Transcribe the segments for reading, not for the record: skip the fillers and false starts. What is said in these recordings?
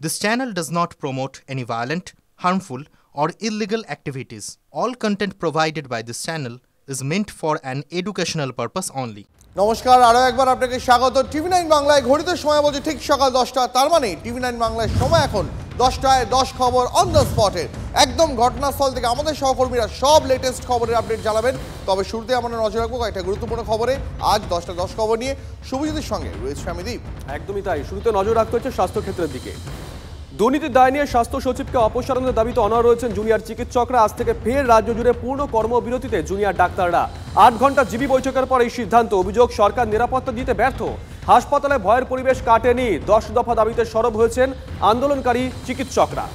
This channel does not promote any violent, harmful, or illegal activities. All content provided by this channel is meant for an educational purpose only. নমস্কার, আরও একবার আপনাকে স্বাগত। টিভি9 বাংলায় ঘড়িতে সময় বলছে ঠিক সকাল 10টা। তার মানে টিভি9 বাংলায় সময় এখন 10টায় 10 খবর অন দ্য স্পটের একদম ঘটনাস্থল থেকে আমাদের সহকর্মীরা সব লেটেস্ট খবরের আপডেট জানাবেন। তবে শুরুতে আমরা নজর রাখবো কয়েকটা গুরুত্বপূর্ণ খবরে। আজ 10টা 10 খবর নিয়ে শুভজিতের সঙ্গে রয়েছে আমি দীপ। একদমই তাই, শুরুতে নজর রাখতে হচ্ছে স্বাস্থ্যক্ষেত্রের দিকে। দুর্নীতির দায় নিয়ে স্বাস্থ্য সচিবকে অপসারণের দাবিতে অনড় রয়েছেন জুনিয়র চিকিৎসকরা। আজ থেকে ফের রাজ্য জুড়ে পূর্ণ কর্মবিরতিতে জুনিয়র ডাক্তাররা। 8 ঘন্টা জিবি বৈঠকের পর এই সিদ্ধান্ত। অভিযোগ, সরকার নিরাপত্তা দিতে ব্যর্থ। হাসপাতালে ভয়ের পরিবেশ কাটেনি। 10 দফা দাবিতে সরব হয়েছেন আন্দোলনকারী চিকিৎসকরা।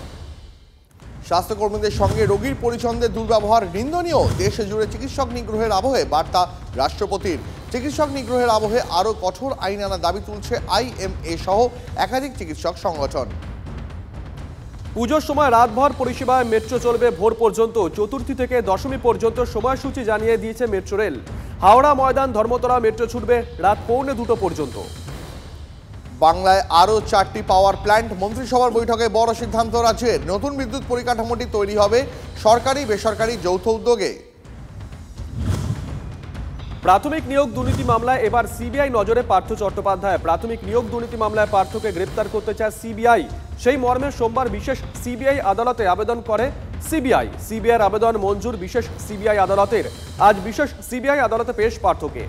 স্বাস্থ্যকর্মীদের সঙ্গে রোগীর পরিজনদের দুর্ব্যবহার নিন্দনীয়। দেশে জুড়ে চিকিৎসক নিগ্রহের আবহে বার্তা রাষ্ট্রপতির। চিকিৎসক নিগ্রহের আবহে আরও কঠোর আইন আনার দাবি তুলছে IMA সহ একাধিক চিকিৎসক সংগঠন। পুজোর সময় রাতভর পরিষেবায় মেট্রো চলবে ভোর পর্যন্ত। চতুর্থী থেকে দশমী পর্যন্ত সময়সূচি জানিয়ে দিয়েছে metro rail. Howrah Maidan Dharmatala metro ছুটবে রাত 1:45 পর্যন্ত। বাংলায় আরও 4টি পাওয়ার প্ল্যান্ট। মন্ত্রিসভার বৈঠকে বড় সিদ্ধান্ত রাজ্যের। নতুন বিদ্যুৎ পরিকাঠামোটি তৈরি হবে সরকারি বেসরকারি যৌথ উদ্যোগে। প্রাথমিক নিয়োগ দুর্নীতি মামলায় এবার সিবিআই নজরে পার্থ চট্টোপাধ্যায়। প্রাথমিক নিয়োগ দুর্নীতি মামলায় পার্থকে গ্রেপ্তার করতে চায় সিবিআই। সেই মর্মে সোমবার বিশেষ সিবিআই আদালতে আবেদন করে সিবিআইয়ের আবেদন মঞ্জুর বিশেষ সিবিআই আদালতের। আজ বিশেষ সিবিআই আদালতে পেশ পার্থকে।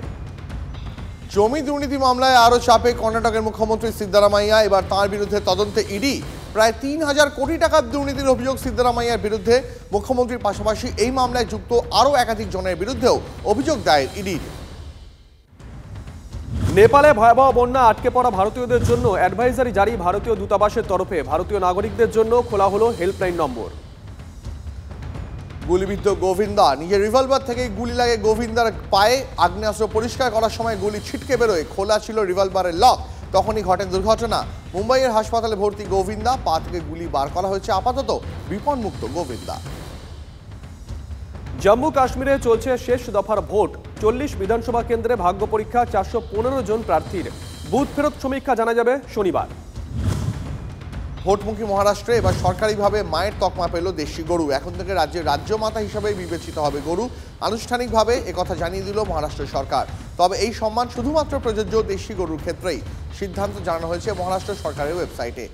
জমি দুর্নীতি মামলায় আরও চাপে কর্ণাটকের মুখ্যমন্ত্রী সিদ্দারামাইয়া। এবার তাঁর বিরুদ্ধে তদন্তে ইডি। প্রায় 3000 কোটি টাকার দুর্নীতির অভিযোগ সিদ্দারামাইয়ার বিরুদ্ধে। মুখ্যমন্ত্রীর পাশাপাশি এই মামলায় যুক্ত আরও একাধিক জনের বিরুদ্ধেও অভিযোগ দায়ের ইডির। নেপালে ভয়াবহ বন্যা, আটকে পড়া ভারতীয়দের জন্য অ্যাডভাইজারি জারি ভারতীয় দূতাবাসের তরফে। ভারতীয় নাগরিকদের জন্য খোলা হলো হেল্পলাইন নম্বর। গুলিবিদ্ধ গোভিন্দা। নিজের রিভলভার থেকে গুলি লাগে গোভিন্দার পায়ে। আগ্নেয়াস্ত্র পরিষ্কার করার সময় গুলি ছিটকে বেরোয়। খোলা ছিল রিভলভারের লক। তখনই ঘটে দুর্ঘটনা। মুম্বাইয়ের হাসপাতালে ভর্তি গোভিন্দা। পা থেকে গুলি বার করা হয়েছে। আপাতত বিপদমুক্ত গোভিন্দা। জম্মু কাশ্মীরে চলছে শেষ দফার ভোট। 40 বিধানসভা কেন্দ্রে ভাগ্য পরীক্ষা 415 জন প্রার্থীর। বুথ ফেরত সমীক্ষা জানা যাবে শনিবার। ভোটমুখী মহারাষ্ট্রে এবার সরকারিভাবে মায়ের তকমা পেল দেশি গরু। এখন থেকে রাজ্যের রাজ্যমাতা হিসাবে বিবেচিত হবে গরু। আনুষ্ঠানিকভাবে একথা জানিয়ে দিল মহারাষ্ট্র সরকার। তবে এই সম্মান শুধুমাত্র প্রযোজ্য দেশি গরুর ক্ষেত্রেই। সিদ্ধান্ত জানানো হয়েছে মহারাষ্ট্র সরকারের ওয়েবসাইটে।